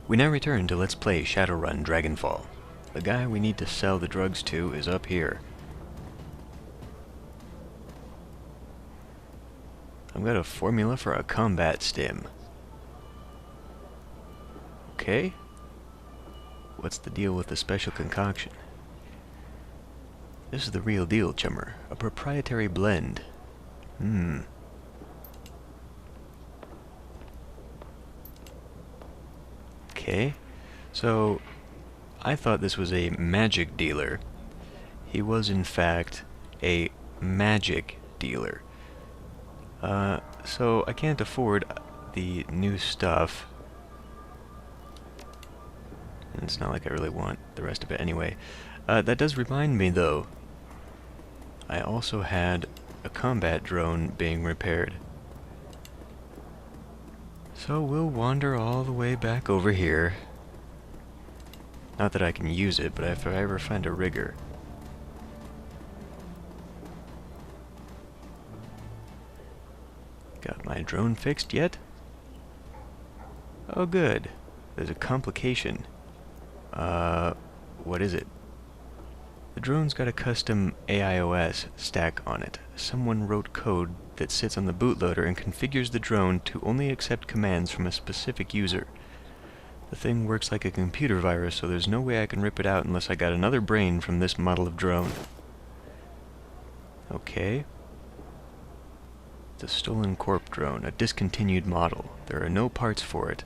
We now return to Let's Play Shadowrun Dragonfall. The guy we need to sell the drugs to is up here. I've got a formula for a combat stim. Okay. What's the deal with the special concoction? This is the real deal, chummer. A proprietary blend. Okay. So, I thought this was a magic dealer. He was, in fact, a magic dealer. So I can't afford the new stuff. And it's not like I really want the rest of it anyway. That does remind me, though. I also had a combat drone being repaired. So we'll wander all the way back over here. Not that I can use it, but if I ever find a rigger. Got my drone fixed yet? Oh good. There's a complication. What is it? The drone's got a custom AIOS stack on it. Someone wrote code that sits on the bootloader and configures the drone to only accept commands from a specific user. The thing works like a computer virus, so there's no way I can rip it out unless I got another brain from this model of drone. Okay. It's a stolen corp drone, a discontinued model. There are no parts for it,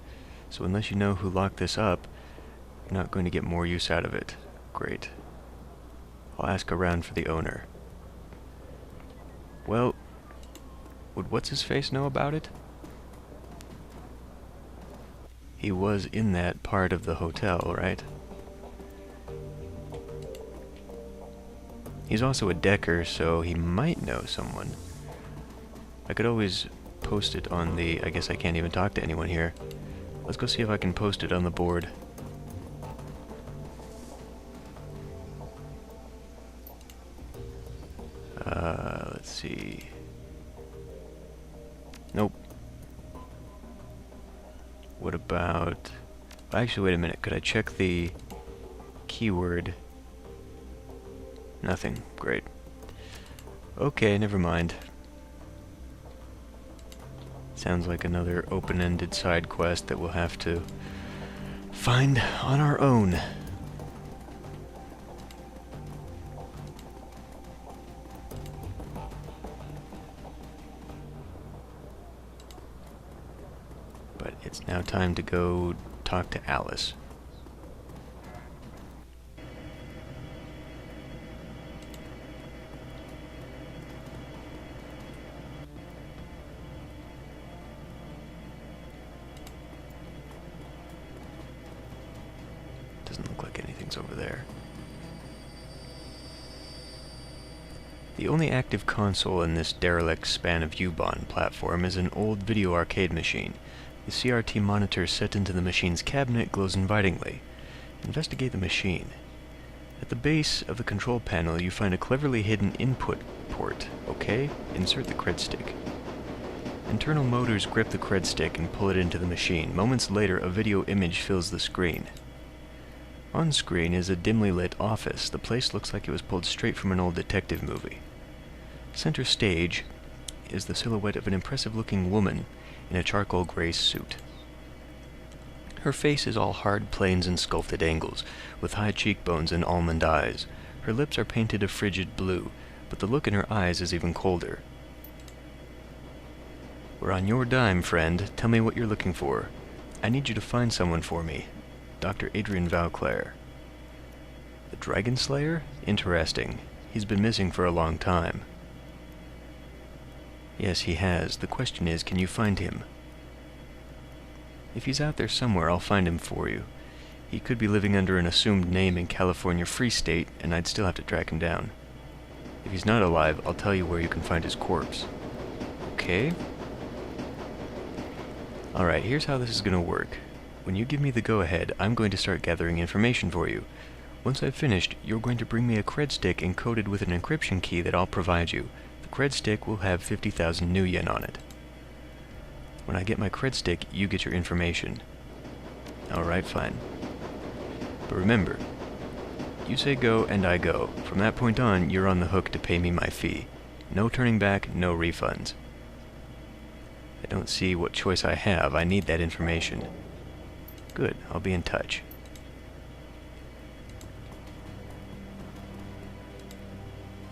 so unless you know who locked this up, you're not going to get more use out of it. Great. I'll ask around for the owner. Well, would what's-his-face know about it? He was in that part of the hotel, right? He's also a decker, so he might know someone. I could always post it on the... I guess I can't even talk to anyone here. Let's go see if I can post it on the board. Let's see. Nope. What about... Actually, wait a minute. Could I check the keyword? Nothing. Great. Okay, never mind. Sounds like another open-ended side quest that we'll have to find on our own. But it's now time to go talk to Alice. Doesn't look like anything's over there. The only active console in this derelict span of U-Bahn platform is an old video arcade machine. The CRT monitor set into the machine's cabinet glows invitingly. Investigate the machine. At the base of the control panel, you find a cleverly hidden input port. Okay, insert the cred stick. Internal motors grip the cred stick and pull it into the machine. Moments later, a video image fills the screen. On screen is a dimly lit office. The place looks like it was pulled straight from an old detective movie. Center stage is the silhouette of an impressive-looking woman in a charcoal gray suit. Her face is all hard planes and sculpted angles, with high cheekbones and almond eyes. Her lips are painted a frigid blue, but the look in her eyes is even colder. We're on your dime, friend. Tell me what you're looking for. I need you to find someone for me. Dr. Adrian Valclair. The Dragon Slayer? Interesting. He's been missing for a long time. Yes, he has. The question is, can you find him? If he's out there somewhere, I'll find him for you. He could be living under an assumed name in California Free State, and I'd still have to track him down. If he's not alive, I'll tell you where you can find his corpse. Okay? Alright, here's how this is going to work. When you give me the go-ahead, I'm going to start gathering information for you. Once I've finished, you're going to bring me a cred stick encoded with an encryption key that I'll provide you. The cred stick will have 50,000 new yen on it. When I get my cred stick, you get your information. Alright, fine. But remember, you say go and I go. From that point on, you're on the hook to pay me my fee. No turning back, no refunds. I don't see what choice I have. I need that information. Good, I'll be in touch.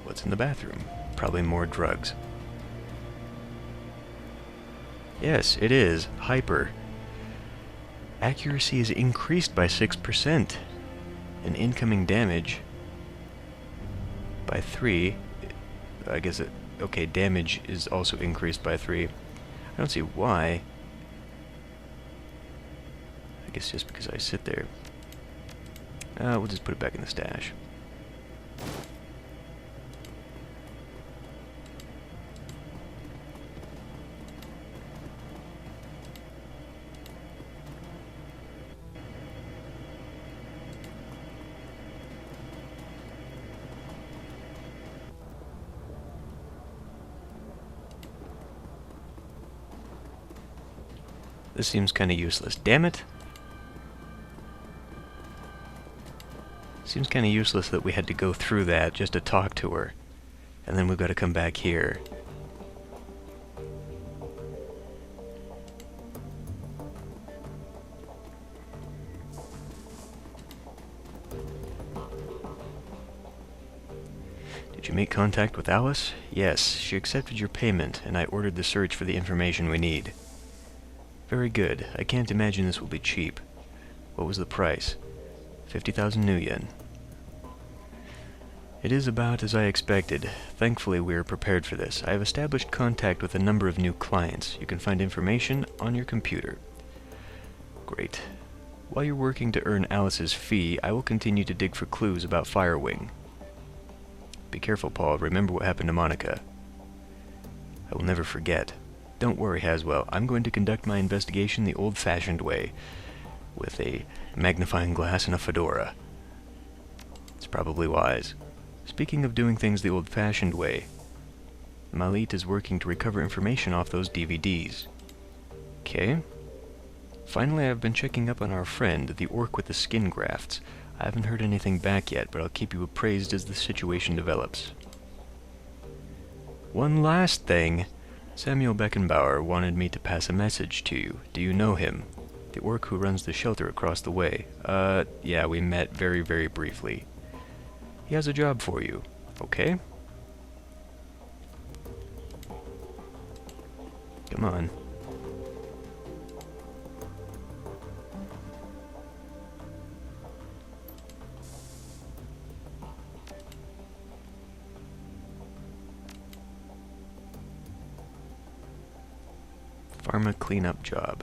What's in the bathroom? Probably more drugs. Yes, it is. Hyper. Accuracy is increased by 6%. And incoming damage by 3. I guess it... Okay, damage is also increased by 3. I don't see why. I guess just because I sit there. We'll just put it back in the stash. This seems kind of useless. Damn it! Seems kind of useless that we had to go through that just to talk to her. And then we've got to come back here. Did you make contact with Alice? Yes, she accepted your payment, and I ordered the search for the information we need. Very good. I can't imagine this will be cheap. What was the price? 50,000 new yen. It is about as I expected. Thankfully, we are prepared for this. I have established contact with a number of new clients. You can find information on your computer. Great. While you're working to earn Alice's fee, I will continue to dig for clues about Firewing. Be careful, Paul. Remember what happened to Monica. I will never forget. Don't worry, Haswell. I'm going to conduct my investigation the old-fashioned way, with a magnifying glass and a fedora. It's probably wise. Speaking of doing things the old-fashioned way, Malit is working to recover information off those DVDs. Okay. Finally, I've been checking up on our friend, the orc with the skin grafts. I haven't heard anything back yet, but I'll keep you appraised as the situation develops. One last thing. Samuel Beckenbauer wanted me to pass a message to you. Do you know him? The orc who runs the shelter across the way. Yeah, we met very, very briefly. He has a job for you, okay? Come on. Pharma cleanup job.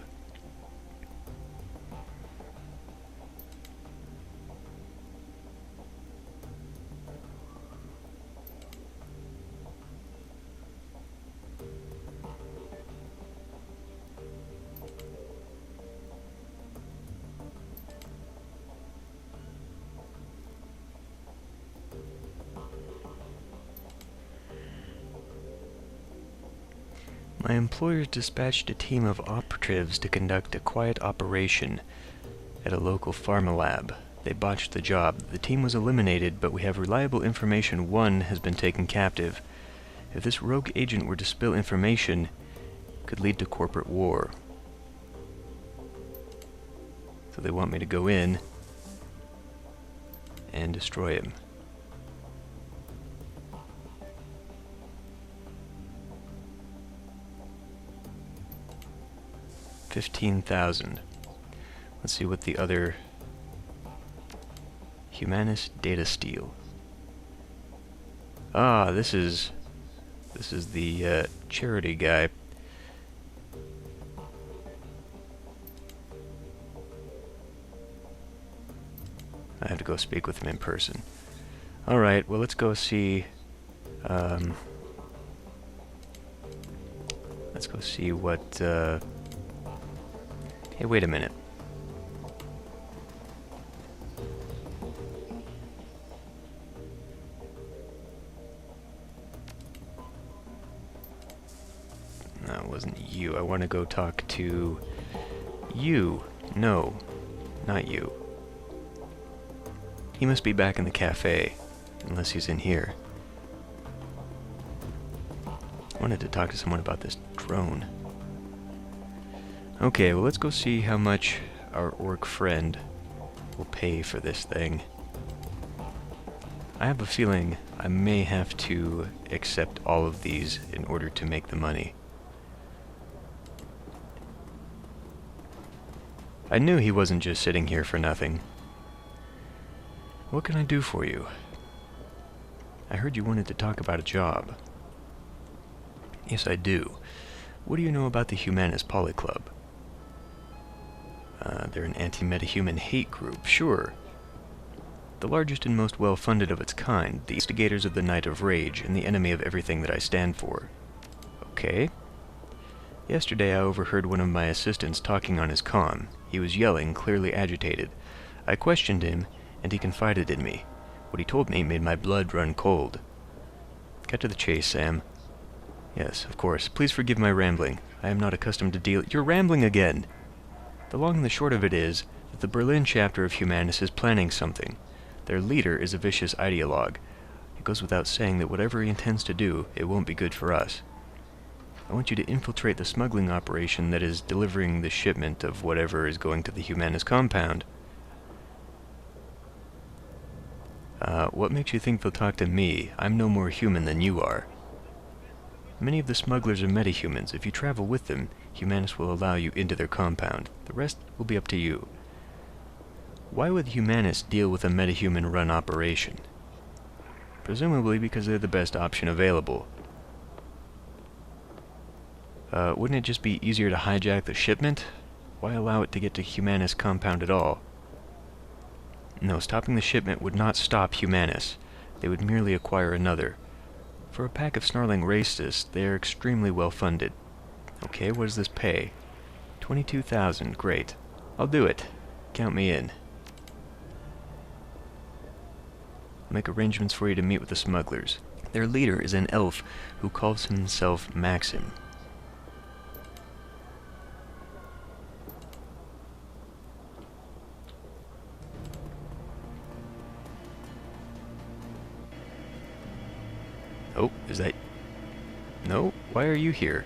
My employers dispatched a team of operatives to conduct a quiet operation at a local pharma lab. They botched the job. The team was eliminated, but we have reliable information one has been taken captive. If this rogue agent were to spill information, it could lead to corporate war. So they want me to go in and destroy him. $15,000. Let's see what the other Humanist Data Steal. Ah, this is the charity guy. I have to go speak with him in person. All right, well, let's go see. Let's go see what. Hey, wait a minute. No, it wasn't you. I want to go talk to you. No. not you. He must be back in the cafe, unless he's in here. I wanted to talk to someone about this drone. Okay, well let's go see how much our orc friend will pay for this thing. I have a feeling I may have to accept all of these in order to make the money. I knew he wasn't just sitting here for nothing. What can I do for you? I heard you wanted to talk about a job. Yes, I do. What do you know about the Humanist Poly Club? They're an anti-metahuman hate group, sure. The largest and most well-funded of its kind, the instigators of the Night of Rage, and the enemy of everything that I stand for. Okay. Yesterday I overheard one of my assistants talking on his comm. He was yelling, clearly agitated. I questioned him, and he confided in me. What he told me made my blood run cold. Cut to the chase, Sam. Yes, of course. Please forgive my rambling. I am not accustomed to deal— You're rambling again! The long and the short of it is that the Berlin chapter of Humanist is planning something. Their leader is a vicious ideologue. It goes without saying that whatever he intends to do, it won't be good for us. I want you to infiltrate the smuggling operation that is delivering the shipment of whatever is going to the Humanist compound. What makes you think they'll talk to me? I'm no more human than you are. Many of the smugglers are metahumans. If you travel with them, Humanists will allow you into their compound. The rest will be up to you. Why would Humanists deal with a metahuman-run operation? Presumably because they're the best option available. Wouldn't it just be easier to hijack the shipment? Why allow it to get to Humanist compound at all? No, stopping the shipment would not stop Humanists. They would merely acquire another. For a pack of snarling racists, they are extremely well-funded. Okay, what does this pay? 22,000, great. I'll do it. Count me in. I'll make arrangements for you to meet with the smugglers. Their leader is an elf who calls himself Maxim. Oh, is that... No? Why are you here?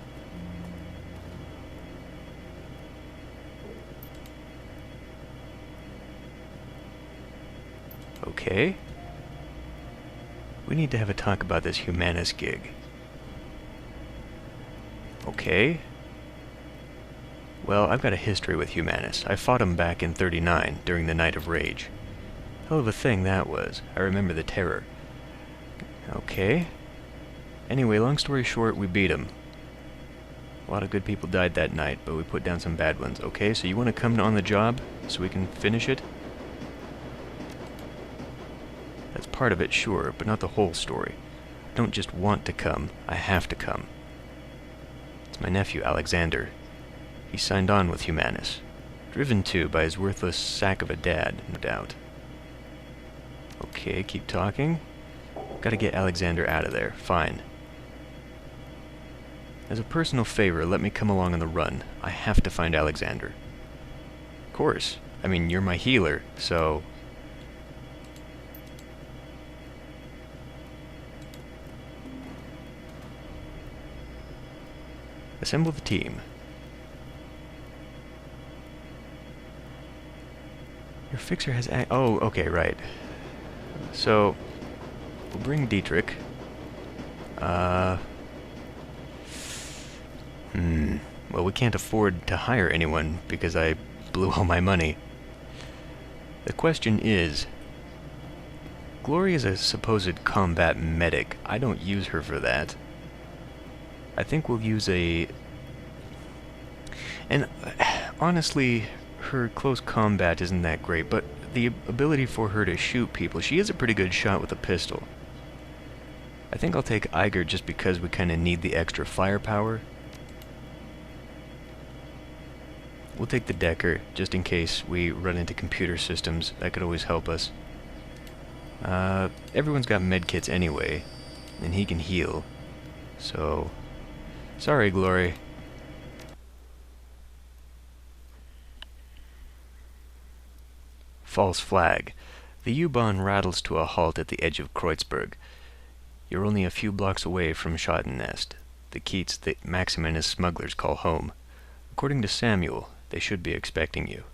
Okay. We need to have a talk about this Humanist gig. Okay. Well, I've got a history with Humanists. I fought them back in '39 during the Night of Rage. Hell of a thing that was. I remember the terror. Okay. Anyway, long story short, we beat them. A lot of good people died that night, but we put down some bad ones. Okay, so you want to come on the job so we can finish it? That's part of it, sure, but not the whole story. I don't just want to come, I have to come. It's my nephew, Alexander. He signed on with Humanus. Driven to by his worthless sack of a dad, no doubt. Okay, keep talking. Gotta get Alexander out of there. Fine. As a personal favor, let me come along on the run. I have to find Alexander. Of course. I mean, you're my healer, so... Assemble the team. Your fixer has oh, okay, right. So, we'll bring Dietrich. Well, we can't afford to hire anyone because I blew all my money. The question is, Glory is a supposed combat medic. I don't use her for that. I think we'll use a... And honestly, her close combat isn't that great, but the ability for her to shoot people, she is a pretty good shot with a pistol. I think I'll take Iger just because we kind of need the extra firepower. We'll take the Decker, just in case we run into computer systems. That could always help us. Everyone's got medkits anyway, and he can heal. So, sorry, Glory. False flag. The U-Bahn rattles to a halt at the edge of Kreuzberg. You're only a few blocks away from Schottennest, the Keats that Maxim and his smugglers call home. According to Samuel, they should be expecting you.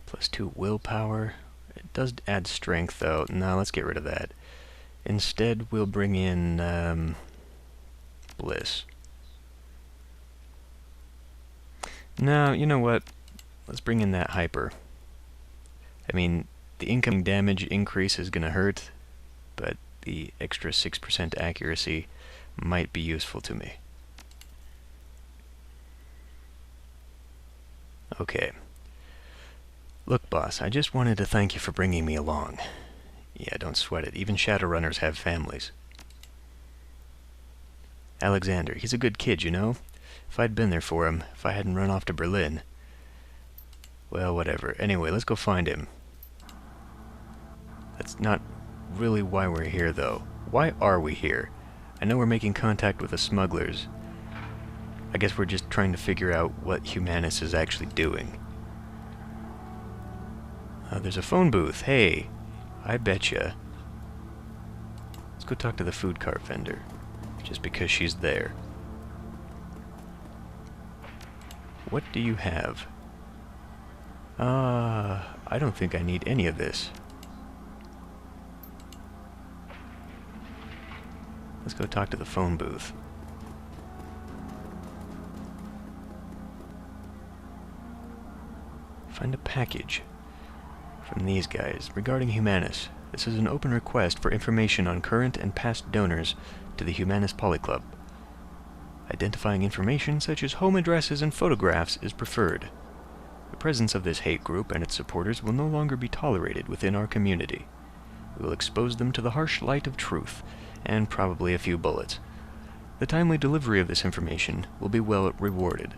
+2 willpower. It does add strength, though. No, let's get rid of that. Instead, we'll bring in bliss. No, you know what? Let's bring in that hyper. I mean, the incoming damage increase is gonna hurt, but the extra 6% accuracy might be useful to me. Okay. Look, boss, I just wanted to thank you for bringing me along. Yeah, don't sweat it. Even Shadowrunners have families. Alexander, he's a good kid, you know? If I'd been there for him, if I hadn't run off to Berlin. Well, whatever. Anyway, let's go find him. That's not really why we're here, though. Why are we here? I know we're making contact with the smugglers. I guess we're just trying to figure out what Humanus is actually doing. There's a phone booth. Hey, I betcha. Let's go talk to the food cart vendor, just because she's there. What do you have? I don't think I need any of this. Let's go talk to the phone booth. Find a package from these guys regarding Humanus. This is an open request for information on current and past donors to the Humanus Polyclub. Identifying information such as home addresses and photographs is preferred. The presence of this hate group and its supporters will no longer be tolerated within our community. We will expose them to the harsh light of truth, and probably a few bullets. The timely delivery of this information will be well rewarded.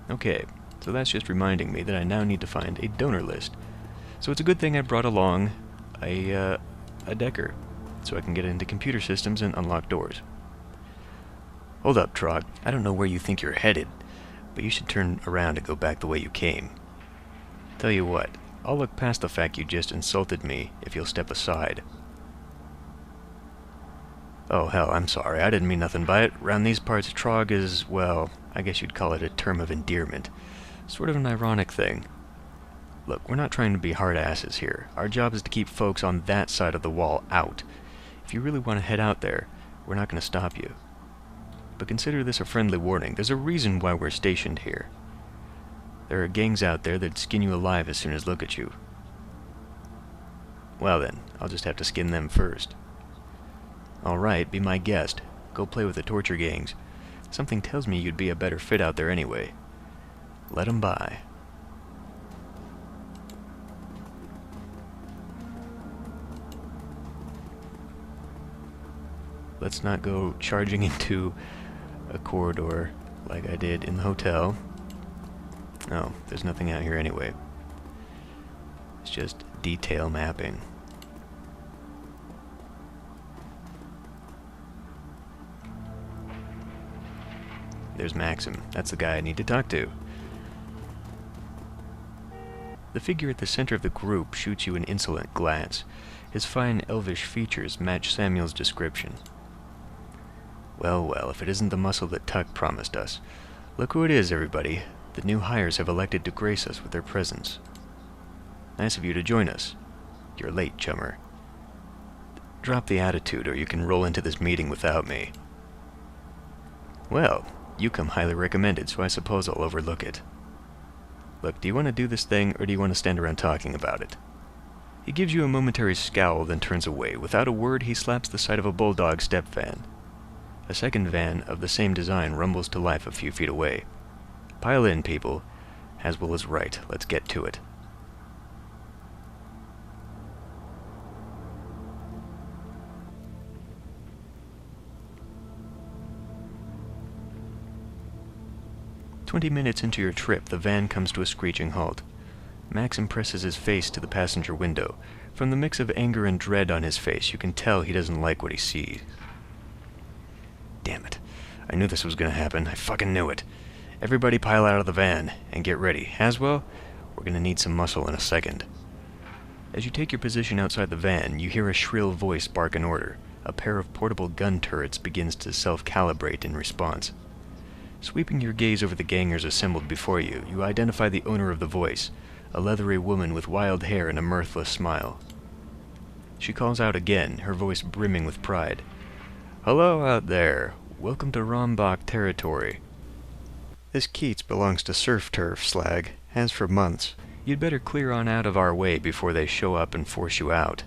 Okay, so that's just reminding me that I now need to find a donor list. So it's a good thing I brought along a Decker, so I can get into computer systems and unlock doors. Hold up, Trog. I don't know where you think you're headed, but you should turn around and go back the way you came. Tell you what, I'll look past the fact you just insulted me if you'll step aside. Oh, hell, I'm sorry. I didn't mean nothing by it. Round these parts, Trog is, well, I guess you'd call it a term of endearment. Sort of an ironic thing. Look, we're not trying to be hard asses here. Our job is to keep folks on that side of the wall out. If you really want to head out there, we're not going to stop you. But consider this a friendly warning. There's a reason why we're stationed here. There are gangs out there that'd skin you alive as soon as look at you. Well then, I'll just have to skin them first. Alright, be my guest. Go play with the torture gangs. Something tells me you'd be a better fit out there anyway. Let 'em by. Let's not go charging into a corridor like I did in the hotel. Oh, there's nothing out here anyway. It's just detail mapping. There's Maxim. That's the guy I need to talk to. The figure at the center of the group shoots you an insolent glance. His fine elvish features match Samuel's description. Well, well, if it isn't the muscle that Tuck promised us. Look who it is, everybody. The new hires have elected to grace us with their presence. Nice of you to join us. You're late, chummer. Drop the attitude, or you can roll into this meeting without me. Well, you come highly recommended, so I suppose I'll overlook it. Look, do you want to do this thing, or do you want to stand around talking about it? He gives you a momentary scowl, then turns away. Without a word, he slaps the side of a bulldog step van. A second van of the same design rumbles to life a few feet away. Pile in, people. Haswell is right. Let's get to it. "20 minutes into your trip, the van comes to a screeching halt. Maxim presses his face to the passenger window. From the mix of anger and dread on his face, you can tell he doesn't like what he sees. Damn it. I knew this was gonna happen. I fucking knew it. Everybody pile out of the van, and get ready. Haswell, we're gonna need some muscle in a second. As you take your position outside the van, you hear a shrill voice bark an order. A pair of portable gun turrets begins to self-calibrate in response. Sweeping your gaze over the gangers assembled before you, you identify the owner of the voice, a leathery woman with wild hair and a mirthless smile. She calls out again, her voice brimming with pride. "Hello out there. Welcome to Rombach territory. This Keats belongs to Surf Turf, slag. Has for months. You'd better clear on out of our way before they show up and force you out."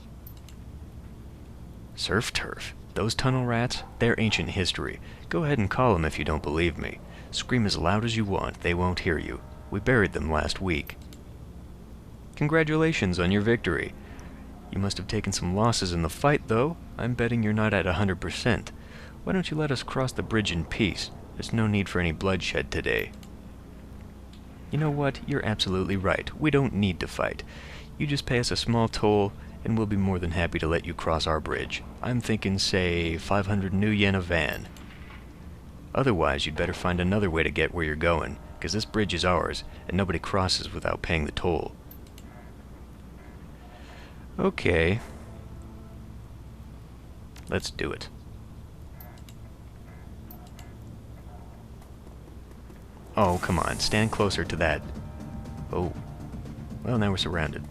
Surf Turf? Those tunnel rats? They're ancient history. Go ahead and call them if you don't believe me. Scream as loud as you want, they won't hear you. We buried them last week. Congratulations on your victory. You must have taken some losses in the fight, though. I'm betting you're not at 100%. Why don't you let us cross the bridge in peace? There's no need for any bloodshed today. You know what? You're absolutely right. We don't need to fight. You just pay us a small toll, and we'll be more than happy to let you cross our bridge. I'm thinking, say, 500 new yen a van. Otherwise, you'd better find another way to get where you're going, because this bridge is ours, and nobody crosses without paying the toll. Okay. Let's do it. Oh, come on, stand closer to that. Oh. Well, now we're surrounded.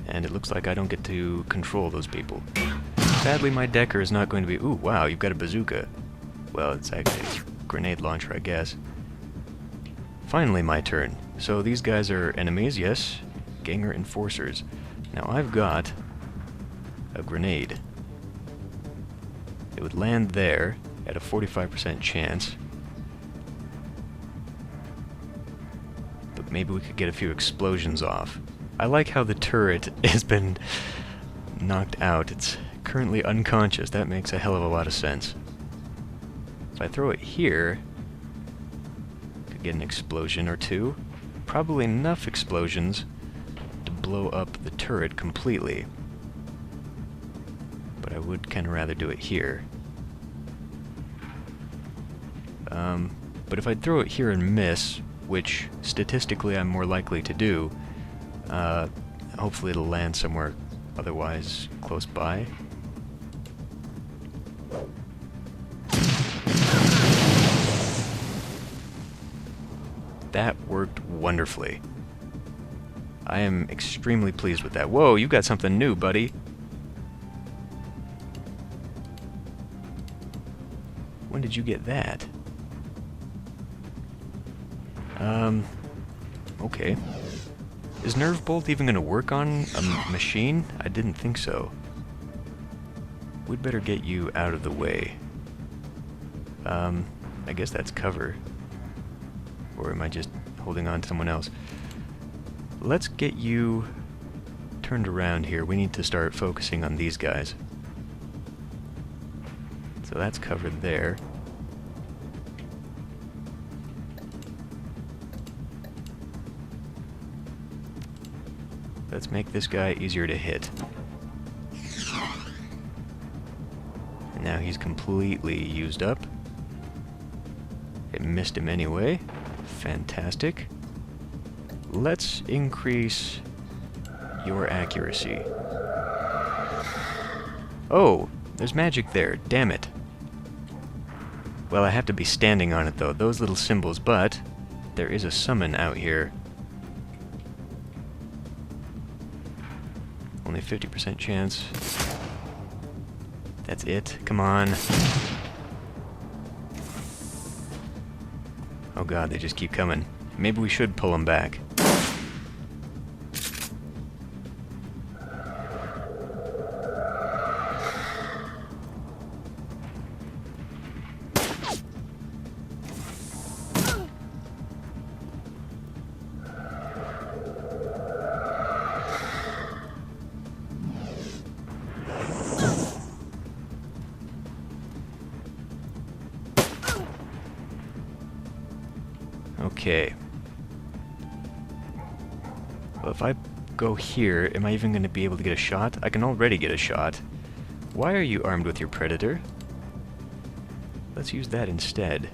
And it looks like I don't get to control those people. Sadly, my Decker is not going to be... Ooh, wow, you've got a bazooka. Well, it's actually a grenade launcher, I guess. Finally, my turn. So these guys are enemies, yes. Ganger enforcers. Now, I've got a grenade. It would land there at a 45% chance. But maybe we could get a few explosions off. I like how the turret has been knocked out. It's currently unconscious. That makes a hell of a lot of sense. If I throw it here, could get an explosion or two. Probably enough explosions to blow up the turret completely. But I would kind of rather do it here. But if I throw it here and miss, which statistically I'm more likely to do, hopefully it'll land somewhere otherwise close by. That worked wonderfully. I am extremely pleased with that. Whoa, you got something new, buddy. When did you get that? Okay. Is Nerve Bolt even going to work on a machine? I didn't think so. We'd better get you out of the way. I guess that's cover. Or am I just holding on to someone else? Let's get you turned around here. We need to start focusing on these guys. So that's covered there. Let's make this guy easier to hit. And now he's completely used up. It missed him anyway. Fantastic. Let's increase your accuracy. Oh, there's magic there. Damn it. Well, I have to be standing on it, though. Those little symbols, but there is a summon out here. Only 50% chance. That's it. Come on. Oh god, they just keep coming. Maybe we should pull them back. Okay. Well, if I go here, am I even going to be able to get a shot? I can already get a shot. Why are you armed with your predator? Let's use that instead.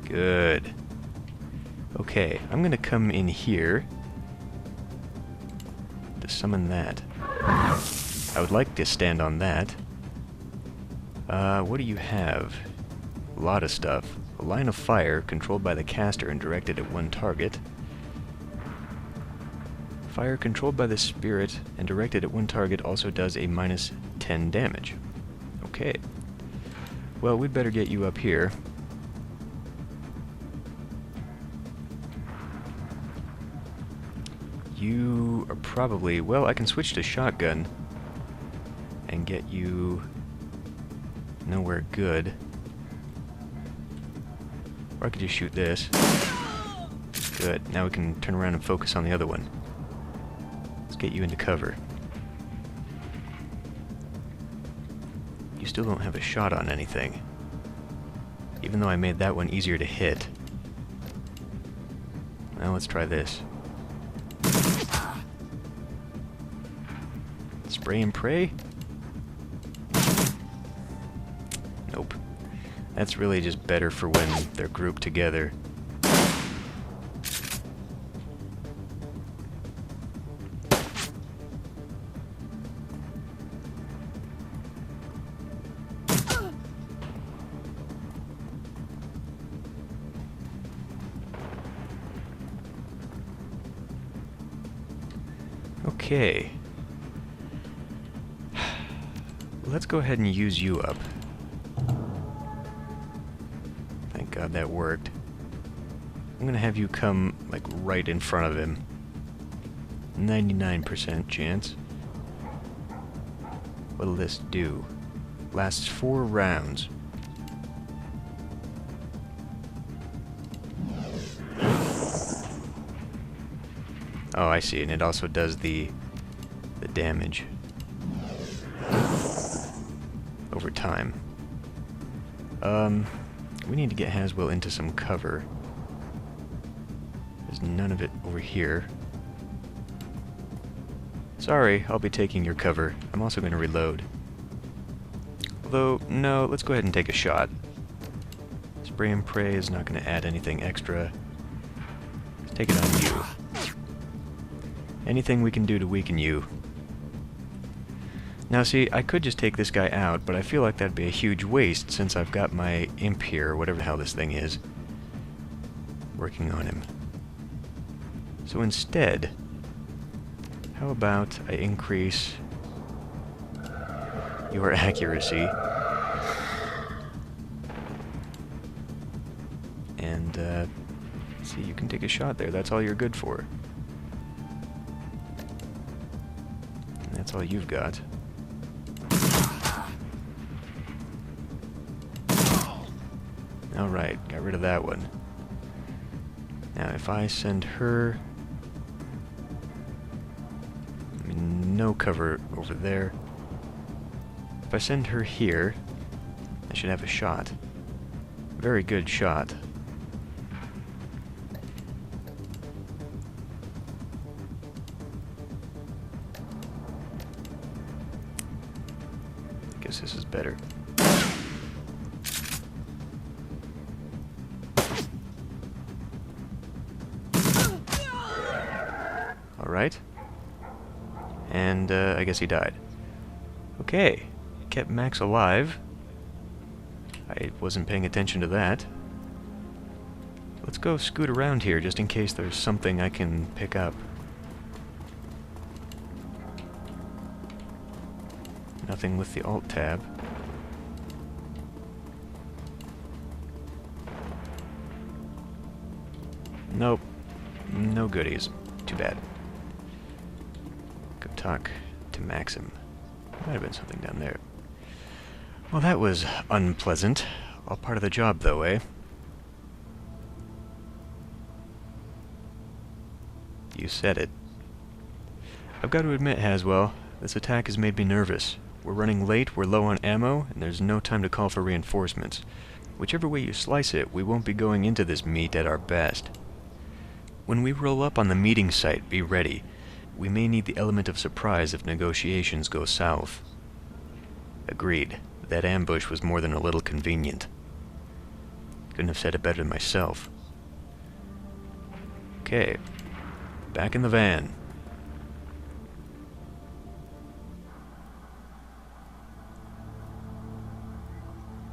Good. Okay, I'm going to come in here to summon that. I would like to stand on that. What do you have? A lot of stuff. A line of fire controlled by the caster and directed at one target. Fire controlled by the spirit and directed at one target also does a minus 10 damage. Okay. Well, we'd better get you up here. You are probably... Well, I can switch to shotgun and get you nowhere good. Or I could just shoot this. Good. Now we can turn around and focus on the other one. Let's get you into cover. You still don't have a shot on anything. Even though I made that one easier to hit. Now let's try this. Spray and pray? Nope. That's really just better for when they're grouped together. Okay. Let's go ahead and use you up. Thank God that worked. I'm gonna have you come, like, right in front of him. 99% chance. What'll this do? Lasts 4 rounds. Oh, I see, and it also does the damage over time. We need to get Haswell into some cover. There's none of it over here. Sorry, I'll be taking your cover. I'm also going to reload. Although, no, let's go ahead and take a shot. Spray and pray is not going to add anything extra. Let's take it on you. Anything we can do to weaken you. Now see, I could just take this guy out, but I feel like that'd be a huge waste since I've got my imp here, or whatever the hell this thing is, working on him. So instead, how about I increase your accuracy and see, you can take a shot there. That's all you're good for. And that's all you've got. Alright, got rid of that one. Now if I send her... I mean, no cover over there. If I send her here, I should have a shot. Very good shot. Guess this is better. Alright. And I guess he died. Okay. Kept Max alive. I wasn't paying attention to that. Let's go scoot around here just in case there's something I can pick up. Nothing with the Alt tab. Nope. No goodies. Too bad. Go talk to Maxim. Might have been something down there. Well, that was unpleasant. All part of the job, though, eh? You said it. I've got to admit, Haswell, this attack has made me nervous. We're running late, we're low on ammo, and there's no time to call for reinforcements. Whichever way you slice it, we won't be going into this meet at our best. When we roll up on the meeting site, be ready. We may need the element of surprise if negotiations go south. Agreed. That ambush was more than a little convenient. Couldn't have said it better myself. Okay. Back in the van.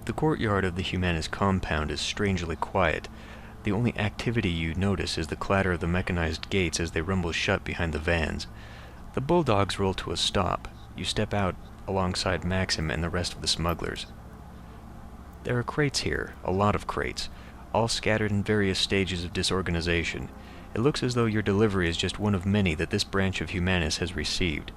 The courtyard of the Humanis compound is strangely quiet. The only activity you notice is the clatter of the mechanized gates as they rumble shut behind the vans. The bulldogs roll to a stop. You step out alongside Maxim and the rest of the smugglers. There are crates here, a lot of crates, all scattered in various stages of disorganization. It looks as though your delivery is just one of many that this branch of Humanis has received.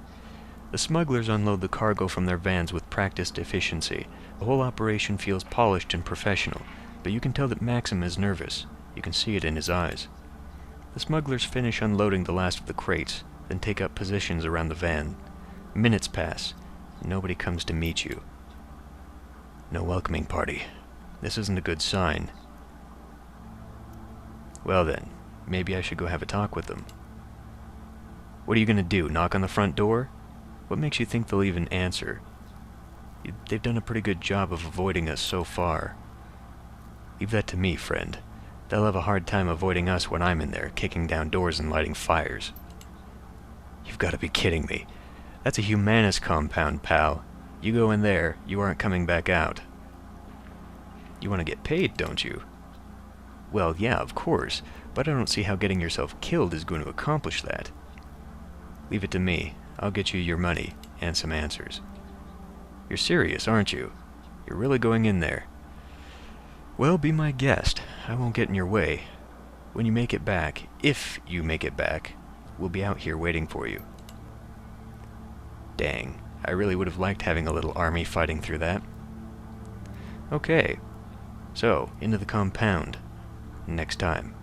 The smugglers unload the cargo from their vans with practiced efficiency. The whole operation feels polished and professional, but you can tell that Maxim is nervous. You can see it in his eyes. The smugglers finish unloading the last of the crates, then take up positions around the van. Minutes pass. Nobody comes to meet you. No welcoming party. This isn't a good sign. Well then, maybe I should go have a talk with them. What are you gonna do, knock on the front door? What makes you think they'll even answer? They've done a pretty good job of avoiding us so far. Leave that to me, friend. They'll have a hard time avoiding us when I'm in there, kicking down doors and lighting fires. You've got to be kidding me. That's a Humanis compound, pal. You go in there, you aren't coming back out. You want to get paid, don't you? Well, yeah, of course, but I don't see how getting yourself killed is going to accomplish that. Leave it to me. I'll get you your money, and some answers. You're serious, aren't you? You're really going in there? Well, be my guest. I won't get in your way. When you make it back, if you make it back, we'll be out here waiting for you. Dang, I really would have liked having a little army fighting through that. Okay, so, into the compound. Next time.